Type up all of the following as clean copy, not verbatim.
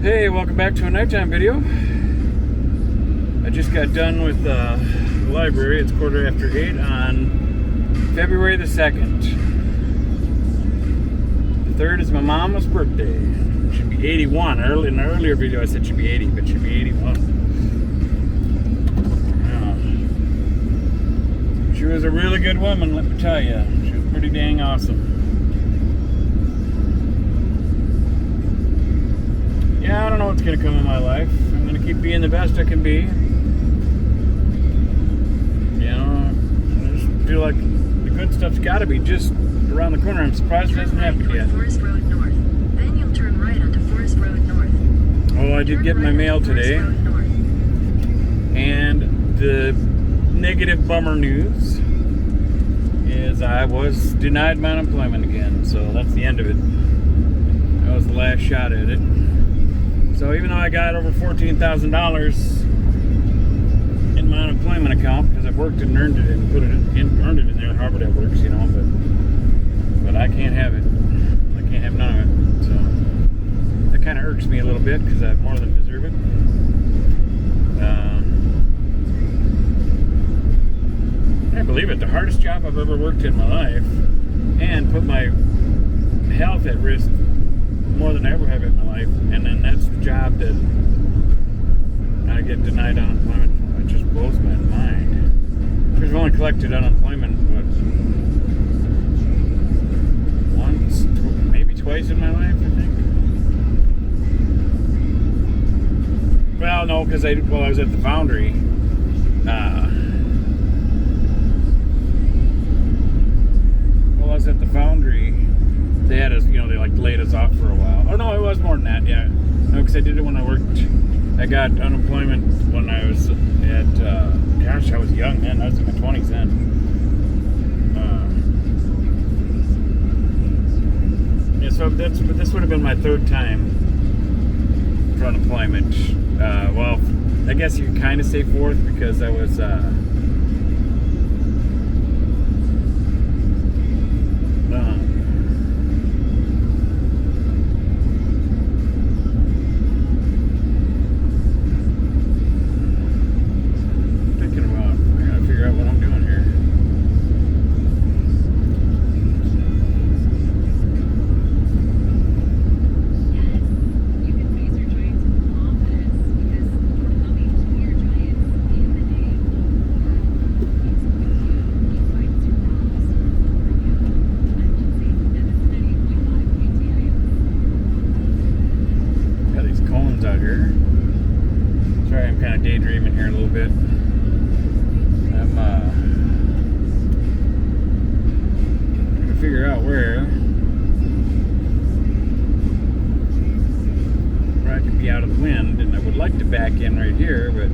Hey, welcome back to a nighttime video. I just got done with the library. It's 8:15 on February the 2nd. The 3rd is my mama's birthday. Should be 81. In the earlier video I said she'd be 80, but she'd be 81. She was a really good woman, let me tell you. She was pretty dang awesome. Yeah, I don't know what's going to come in my life. I'm going to keep being the best I can be. You know, I just feel like the good stuff's got to be just around the corner. I'm surprised it hasn't happened yet. Forest Road North. Then you'll turn right onto Forest Road North. Oh, I did get my mail today. And the negative bummer news is I was denied my unemployment again. So that's the end of it. That was the last shot at it. So even though I got over $14,000 in my unemployment account because I've worked and earned it and earned it in there, Harvard at works, you know, but I can't have it. I can't have none of it. So that kind of irks me a little bit because I more than deserve it. I believe it. The hardest job I've ever worked in my life, and put my health at risk more than I ever have in my life, and then that's the job that I get denied unemployment for. It just blows my mind. I've only collected unemployment once, maybe twice in my life, I think. Well, no, because I was at the foundry. While I was at the foundry, they had us, they like laid us off for a while. Oh no, it was more than that, yeah. No, because I did it when I worked. I got unemployment when I was at, gosh, I was young then. I was in my 20s then. Yeah, so this would have been my third time for unemployment. Well, I guess you could kind of say fourth because I was, out here. Sorry, I'm kind of daydreaming here a little bit. I'm trying to figure out where I can be out of the wind, and I would like to back in right here, but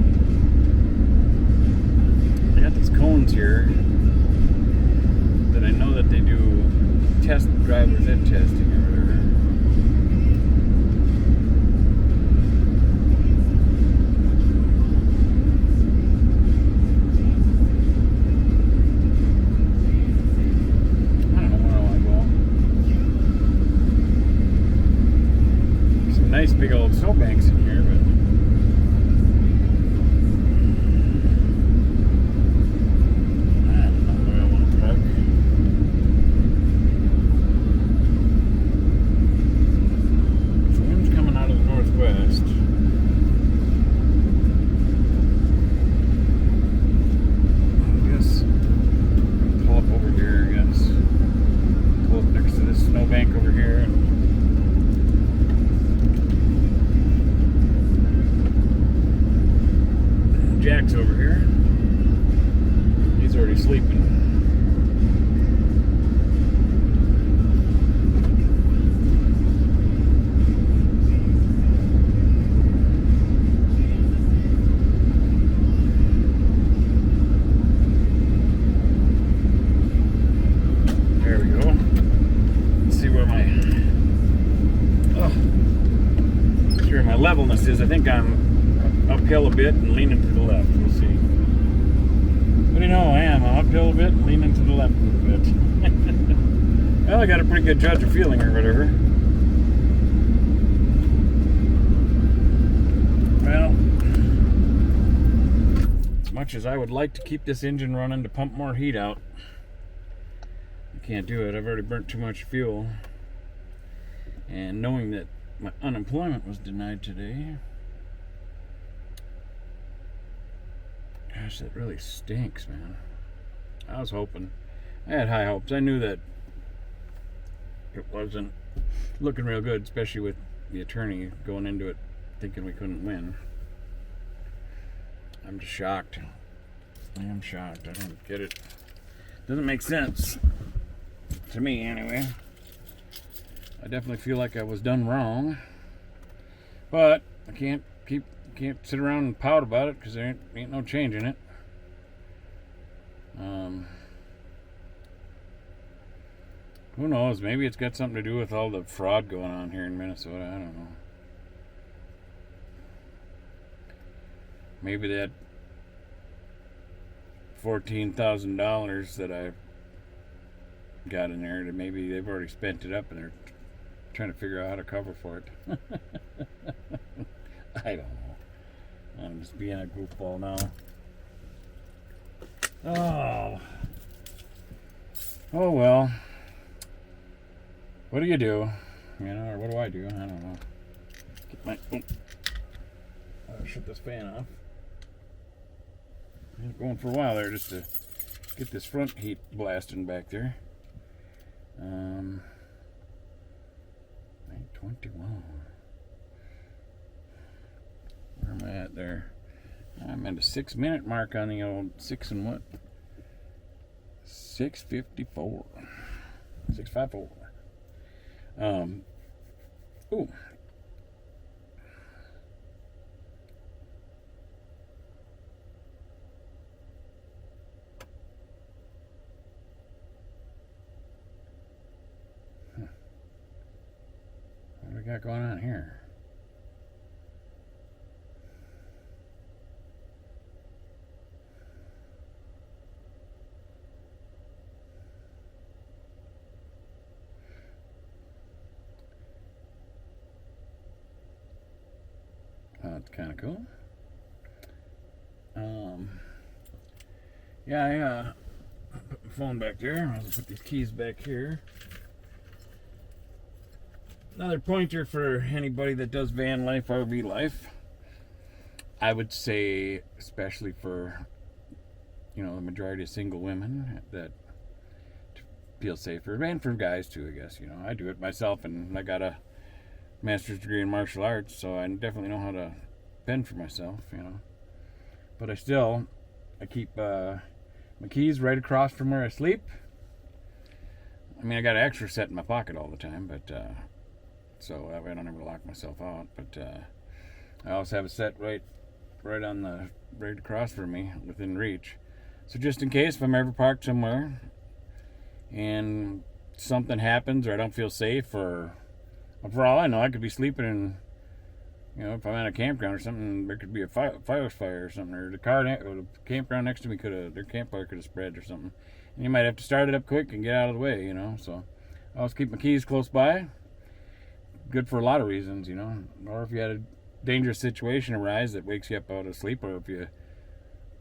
I got these cones here that I know that they do test driver's ed testing or whatever. Nice big old snowbanks in here, but I don't know where I want to park. The wind's coming out of the northwest. I guess pull up over here, I guess. Pull up next to this snowbank over here. Jack's over here. He's already sleeping. There we go. Let's see where my levelness is. I think I'm uphill a bit and leaning to the left. We'll see. What do you know? I'm uphill a bit and leaning to the left a little bit. Well, I got a pretty good judge of feeling or whatever. much as I would like to keep this engine running to pump more heat out, I can't do it. I've already burnt too much fuel. And knowing that my unemployment was denied today, gosh, that really stinks, man. I was hoping. I had high hopes. I knew that it wasn't looking real good, especially with the attorney going into it thinking we couldn't win. I'm just shocked. I am shocked. I don't get it. Doesn't make sense. To me, anyway. I definitely feel like I was done wrong. But I can't sit around and pout about it because there ain't no changing it. Who knows? Maybe it's got something to do with all the fraud going on here in Minnesota. I don't know. Maybe that $14,000 that I got in there, that maybe they've already spent it up and they're trying to figure out how to cover for it. I don't know. I'm just being a goofball now. Oh well. What do you do? You know, or what do I do? I don't know. Get my shut this fan off. I'm going for a while there just to get this front heat blasting back there. 9:21. Where am I at there? I'm at a 6-minute mark on the old 6 and what? 6:54. 6:54. Ooh. What do we got going on here? That's kind of cool. Yeah, I put my phone back there. I'll put these keys back here. Another pointer for anybody that does van life, RV life. I would say, especially for, the majority of single women that feel safer, and for guys too, I guess. I do it myself, and I got a master's degree in martial arts, so I definitely know how to fend for myself, But I keep my keys right across from where I sleep. I mean, I got an extra set in my pocket all the time, but so that way I don't ever lock myself out. But I also have a set right across from me, within reach. So just in case, if I'm ever parked somewhere and something happens, or I don't feel safe, or for all I know, I could be sleeping in, if I'm at a campground or something, there could be a fire or something, or the campground next to me their campfire could have spread or something. And you might have to start it up quick and get out of the way, So I always keep my keys close by. Good for a lot of reasons, Or if you had a dangerous situation arise that wakes you up out of sleep, or if you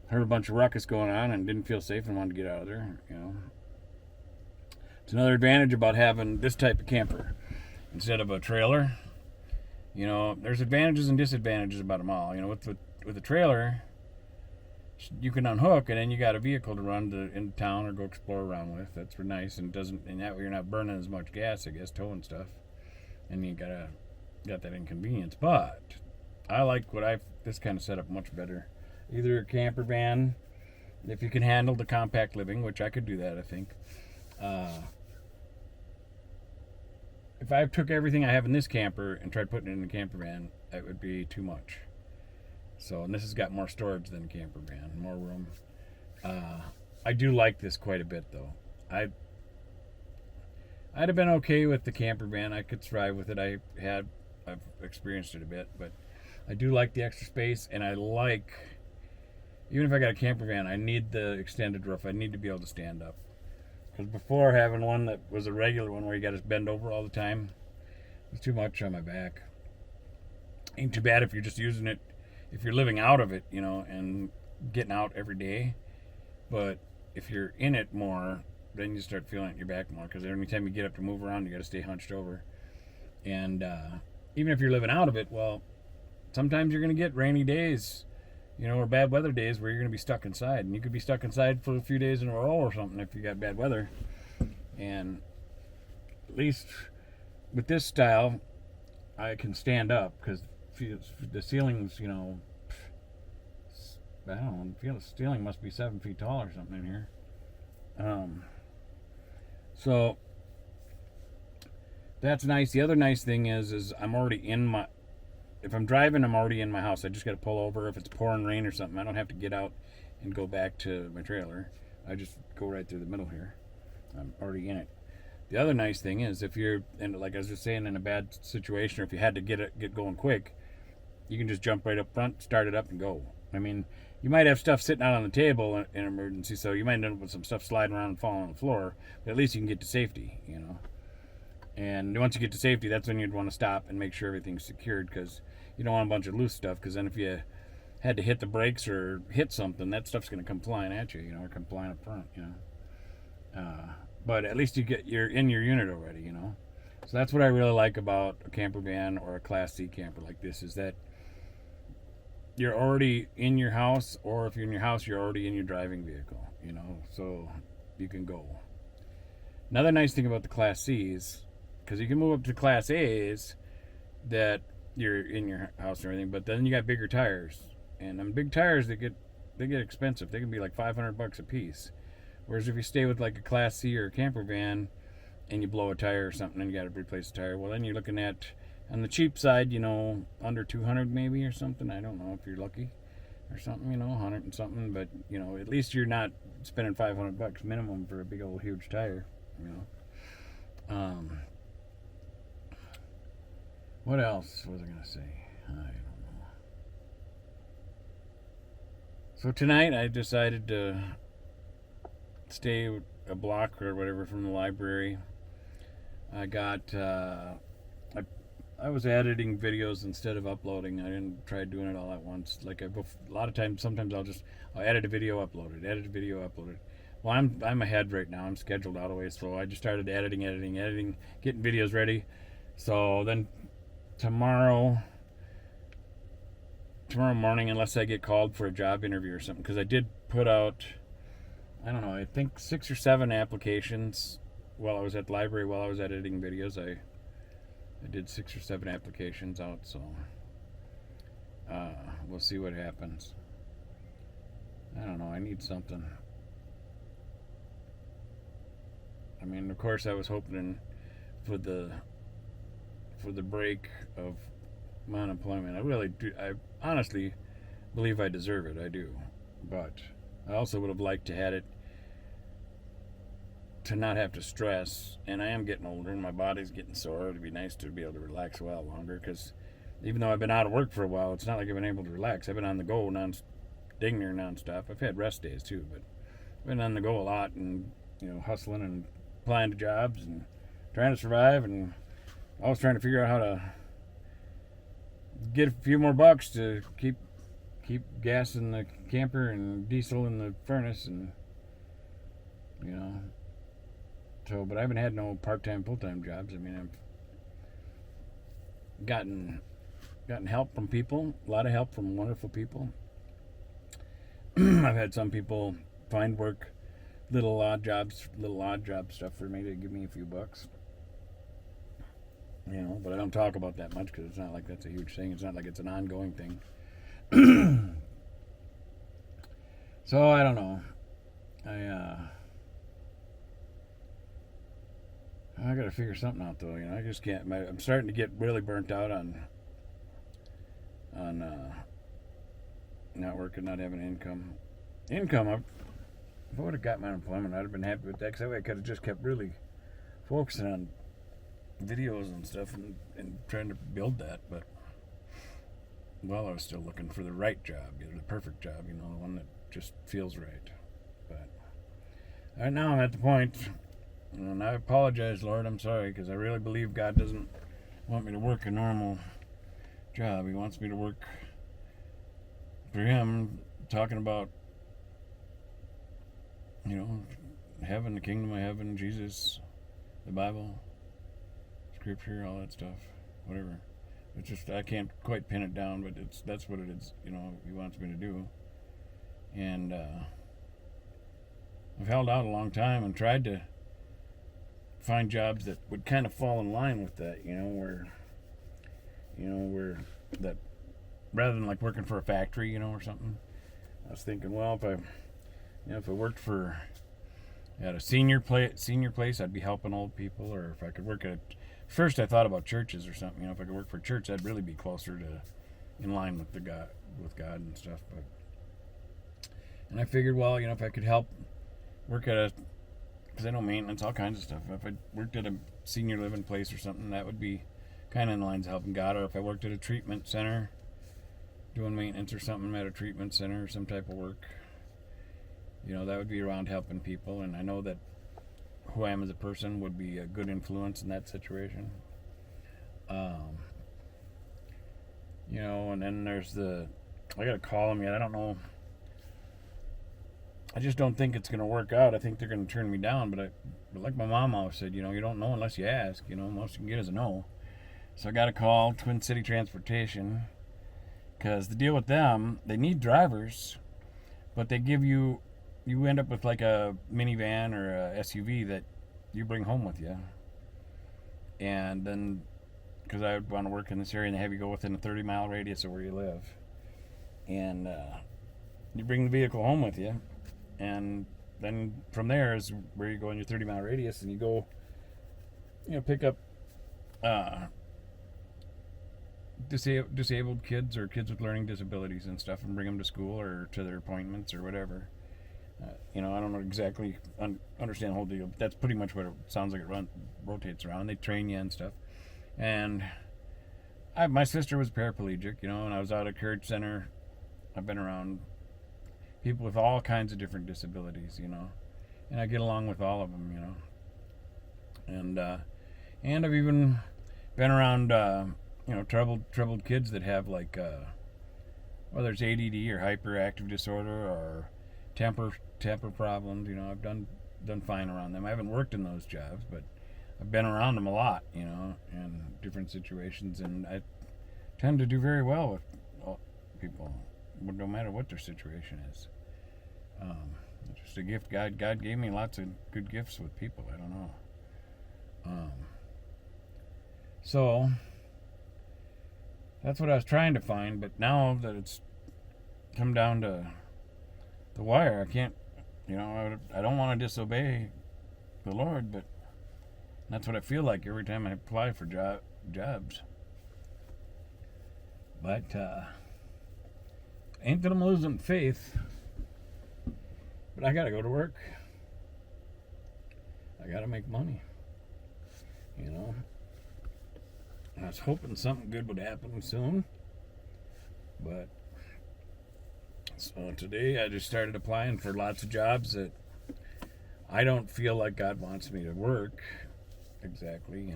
heard a bunch of ruckus going on and didn't feel safe and wanted to get out of there, It's another advantage about having this type of camper instead of a trailer. There's advantages and disadvantages about them all. With a trailer, you can unhook and then you got a vehicle to run into town or go explore around with. That's for nice, and that way you're not burning as much gas, I guess, towing stuff, and you got that inconvenience. But I like this kind of setup much better. Either a camper van, if you can handle the compact living, which I could do that, I think. If I took everything I have in this camper and tried putting it in a camper van, that would be too much. And this has got more storage than a camper van, more room. I do like this quite a bit, though. I'd have been okay with the camper van. I could survive with it. I've experienced it a bit, but I do like the extra space, and even if I got a camper van, I need the extended roof. I need to be able to stand up. Because before, having one that was a regular one where you got to bend over all the time, it was too much on my back. Ain't too bad if you're just using it, if you're living out of it, and getting out every day. But if you're in it more, then you start feeling it in your back more, because every time you get up to move around, you got to stay hunched over. And even if you're living out of it, well, sometimes you're going to get rainy days, or bad weather days where you're going to be stuck inside. And you could be stuck inside for a few days in a row or something if you got bad weather. And at least with this style, I can stand up, because the ceiling's, I don't know, I feel the ceiling must be 7 feet tall or something in here. So that's nice. The other nice thing is I'm already in my, if I'm driving, I'm already in my house. I just got to pull over. If it's pouring rain or something, I don't have to get out and go back to my trailer. I just go right through the middle here. I'm already in it. The other nice thing is, if you're, and like I was just saying, in a bad situation, or if you had to get going quick, you can just jump right up front, start it up, and go. I mean, you might have stuff sitting out on the table in an emergency, so you might end up with some stuff sliding around and falling on the floor, but at least you can get to safety, And once you get to safety, that's when you'd want to stop and make sure everything's secured, because you don't want a bunch of loose stuff, because then if you had to hit the brakes or hit something, that stuff's going to come flying at you, or come flying up front, But at least you're in your unit already, So that's what I really like about a camper van or a Class C camper like this, is that you're already in your house, or if you're in your house, you're already in your driving vehicle, so you can go. Another nice thing about the Class C's, because you can move up to Class A's that you're in your house or anything, but then you got bigger tires, and them big tires, they get expensive. They can be like $500 a piece. Whereas if you stay with like a Class C or a camper van, and you blow a tire or something, and you got to replace the tire, well, then you're looking at, on the cheap side, under 200 maybe or something. I don't know if you're lucky or something, 100 and something, but at least you're not spending $500 minimum for a big old huge tire. What else was I gonna say? I don't know. So tonight I decided to stay a block or whatever from the library. I got I was editing videos instead of uploading. I didn't try doing it all at once. Like a lot of times, sometimes I'll edit a video, upload it. Well, I'm ahead right now. I'm scheduled out of way, so I just started editing, getting videos ready. So then tomorrow morning, unless I get called for a job interview or something, because I did put out, I don't know, I think 6 or 7 applications while I was at the library, while I was editing videos. I did 6 or 7 applications out, so we'll see what happens. I don't know, I need something. I mean, of course, I was hoping for the break of my unemployment. I really do. I honestly believe I deserve it. I do, but I also would have liked to had it to not have to stress. And I am getting older, and my body's getting sore. It'd be nice to be able to relax a while longer. Because even though I've been out of work for a while, it's not like I've been able to relax. I've been on the go dang near nonstop. I've had rest days too, but I've been on the go a lot, and hustling and applying to jobs and trying to survive, and always trying to figure out how to get a few more bucks to keep gas in the camper and diesel in the furnace, and so, but I haven't had no part-time, full-time jobs. I mean, I've gotten help from people, a lot of help from wonderful people. I've had some people find work, little odd job stuff for me to give me a few bucks. But I don't talk about that much, because it's not like that's a huge thing. It's not like it's an ongoing thing. So I don't know. I got to figure something out, though. I just can't. I'm starting to get really burnt out on not working, not having income. If I would have got my unemployment, I'd have been happy with that, because that way I could have just kept really focusing on videos and stuff and trying to build that. But I was still looking for the right job, the perfect job, the one that just feels right. But right now I'm at the point, and I apologize, Lord, I'm sorry, because I really believe God doesn't want me to work a normal job. He wants me to work for Him talking about, heaven, the kingdom of heaven, Jesus, the Bible, Scripture, all that stuff, whatever. It's just I can't quite pin it down, but that's what it is. He wants me to do, and I've held out a long time and tried to find jobs that would kind of fall in line with that. Where that rather than like working for a factory, or something. I was thinking, well, if I worked at a senior place, I'd be helping old people, or if I could work at first I thought about churches or something. If I could work for a church, I'd really be closer to in line with God and stuff. And I figured, well, if I could help work because I know maintenance, all kinds of stuff. If I worked at a senior living place or something, that would be kind of in lines of helping God. Or if I worked at a treatment center, doing maintenance or something at a treatment center, or some type of work, that would be around helping people. And I know that who I am as a person would be a good influence in that situation. And then there's I got to call them yet. I don't know. I just don't think it's going to work out. I think they're going to turn me down. But like my mom always said, you don't know unless you ask. Most you can get is a no. So I got to call Twin City Transportation, because the deal with them, they need drivers, but they give you end up with like a minivan or a SUV that you bring home with you. And then, because I would want to work in this area, and they have you go within a 30-mile radius of where you live. And you bring the vehicle home with you. And then from there is where you go in your 30-mile radius, and you go, pick up disabled kids or kids with learning disabilities and stuff, and bring them to school or to their appointments or whatever. I don't know exactly understand the whole deal, but that's pretty much what it sounds like. It rotates around. They train you and stuff. And my sister was paraplegic, and I was out at Courage Center. I've been around people with all kinds of different disabilities, and I get along with all of them, And I've even been around, troubled kids that have like, whether it's ADD or hyperactive disorder or temper problems. I've done fine around them. I haven't worked in those jobs, but I've been around them a lot, in different situations, and I tend to do very well with people, no matter what their situation is. It's just a gift. God gave me lots of good gifts with people. I don't know. So that's what I was trying to find, but now that it's come down to the wire, I can't. I don't want to disobey the Lord, but that's what I feel like every time I apply for jobs. But ain't that I'm losing faith. But I gotta go to work. I gotta make money. I was hoping something good would happen soon. But so today I just started applying for lots of jobs that I don't feel like God wants me to work exactly,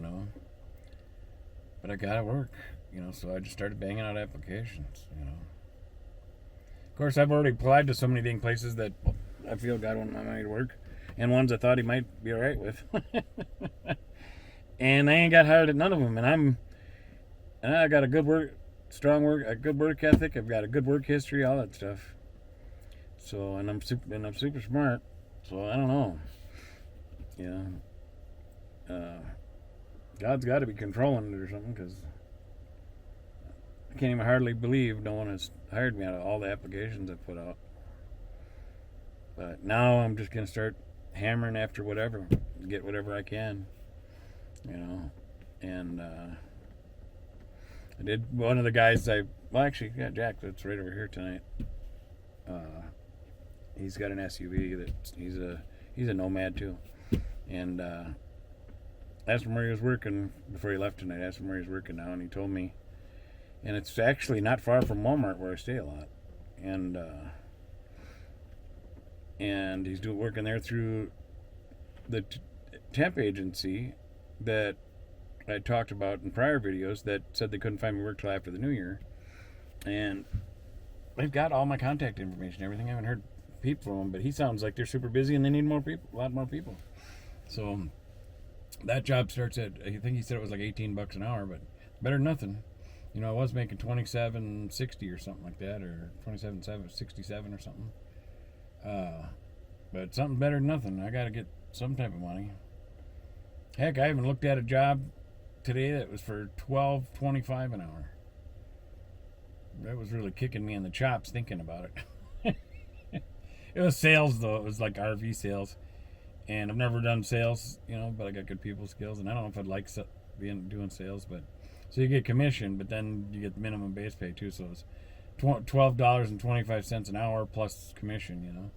But I gotta work, so I just started banging out applications, Of course, I've already applied to so many dang places that I feel God won't want me to work, and ones I thought He might be alright with. And I ain't got hired at none of them, and I got a good work ethic. I've got a good work history, all that stuff. So, and I'm super smart. So I don't know. God's got to be controlling it or something, because I can't even hardly believe no one has hired me out of all the applications I've put out. But now I'm just gonna start hammering after whatever, get whatever I can, And I did. One of the guys actually, yeah, Jack, that's right over here tonight. He's got an SUV that he's a Nomad too, and asked him where he was working before he left tonight. Asked him where he's working now, and he told me, and it's actually not far from Walmart where I stay a lot, and he's working there through the temp agency that I talked about in prior videos that said they couldn't find me work till after the new year. And they've got all my contact information, everything. I haven't heard people from them, but he sounds like they're super busy and they need more people, a lot more people. So that job starts at, I think he said it was like $18 an hour, but better than nothing. You know, I was making $27.60 or something like that, or $27.67 or something. But something better than nothing. I got to get some type of money. Heck, I even looked at a job today that was for $12.25 an hour. That was really kicking me in the chops thinking about it. It was sales though. It was like RV sales, and I've never done sales, you know, but I got good people skills, and I don't know if I'd like doing sales, but so you get commission, but then you get the minimum base pay too. So it's $12.25 an hour plus commission, you know.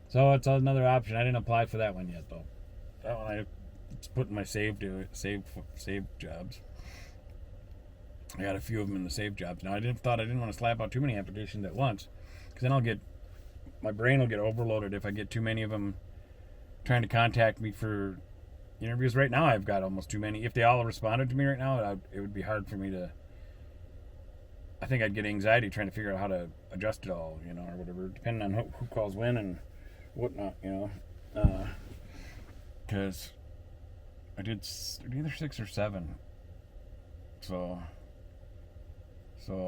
So it's another option. I didn't apply for that one yet though. That one it's put in my save jobs. I got a few of them in the save jobs. Now I didn't want to slap out too many applications at once, because then my brain will get overloaded if I get too many of them trying to contact me for interviews. Right now I've got almost too many. If they all responded to me right now, it would be hard for me to. I think I'd get anxiety trying to figure out how to adjust it all, you know, or whatever, depending on who calls when and whatnot, you know. Because I did either 6 or 7. So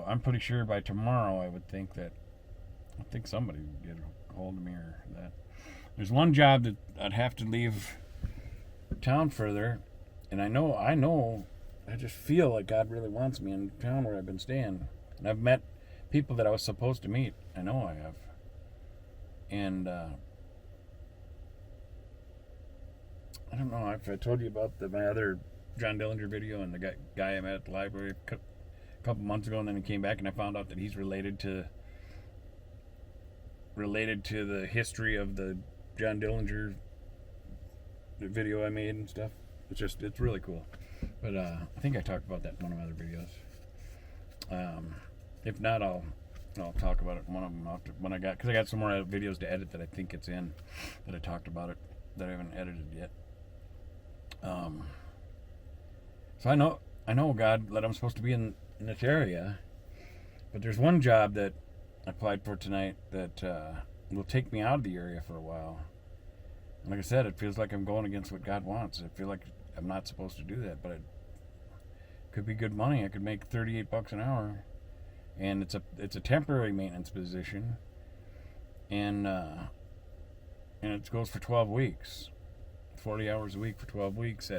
I'm pretty sure by tomorrow I think somebody would get a hold of me or that. There's one job that I'd have to leave town further, and I just feel like God really wants me in town where I've been staying. And I've met people that I was supposed to meet. I know I have. And I don't know if I told you about my other John Dillinger video and the guy I met at the library a couple months ago, and then he came back and I found out that he's related to the history of the John Dillinger video I made and stuff. It's really cool. But I think I talked about that in one of my other videos. If not, I'll talk about it in one of them because I got some more videos to edit that I think it's in that I talked about it that I haven't edited yet. So I know God that I'm supposed to be in this area, but there's one job that I applied for tonight that will take me out of the area for a while. And like I said, it feels like I'm going against what God wants. I feel like I'm not supposed to do that, but it could be good money. I could make $38 an hour, and it's a temporary maintenance position, and it goes for 12 weeks, 40 hours a week for 12 weeks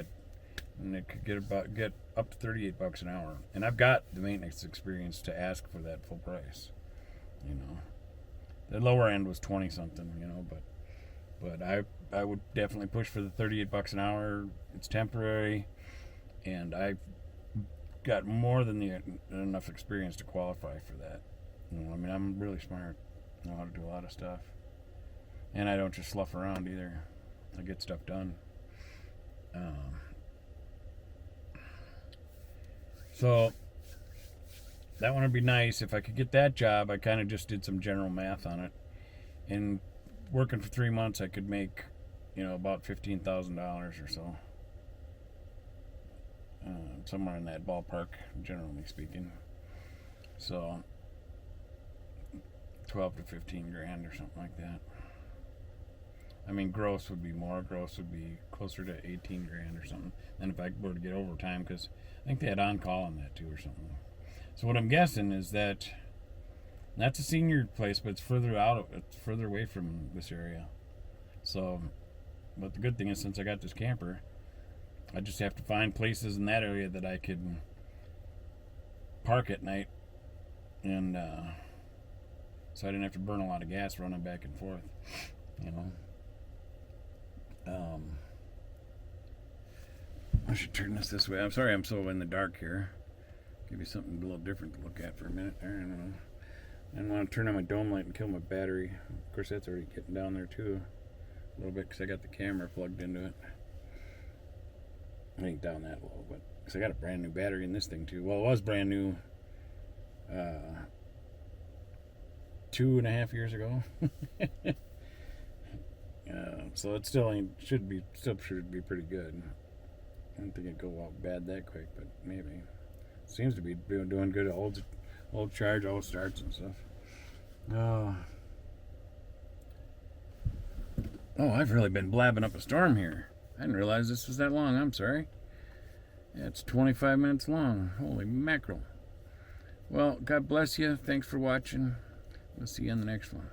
and it could get up to $38 an hour. And I've got the maintenance experience to ask for that full price. You know, the lower end was 20 something. You know, but I would definitely push for the $38 an hour. It's temporary, and I've got more than enough experience to qualify for that. You know, I mean, I'm really smart. I know how to do a lot of stuff, and I don't just slough around either. I get stuff done. So that one would be nice if I could get that job. I kind of just did some general math on it, and working for 3 months, I could make, you know, about $15,000 or so, somewhere in that ballpark, generally speaking. So 12 to 15 grand or something like that. I mean, gross would be more. Gross would be closer to 18 grand or something. And if I were to get overtime, because I think they had on-call on that too or something. So what I'm guessing is that's a senior place, but it's further away from this area. So, but the good thing is, since I got this camper, I just have to find places in that area that I can park at night, and so I didn't have to burn a lot of gas running back and forth, you know. I should turn this way. I'm sorry I'm so in the dark here. Give you something a little different to look at for a minute there. I don't know. I don't want to turn on my dome light and kill my battery. Of course, that's already getting down there too a little bit because I got the camera plugged into it. I ain't down that low, but because I got a brand new battery in this thing too. Well, it was brand new 2.5 years ago. So it should be pretty good. I don't think it'd go out bad that quick, but maybe. Seems to be doing good. Old charge, all starts and stuff. Oh. Oh, I've really been blabbing up a storm here. I didn't realize this was that long. I'm sorry. Yeah, it's 25 minutes long. Holy mackerel. Well, God bless you. Thanks for watching. We'll see you in the next one.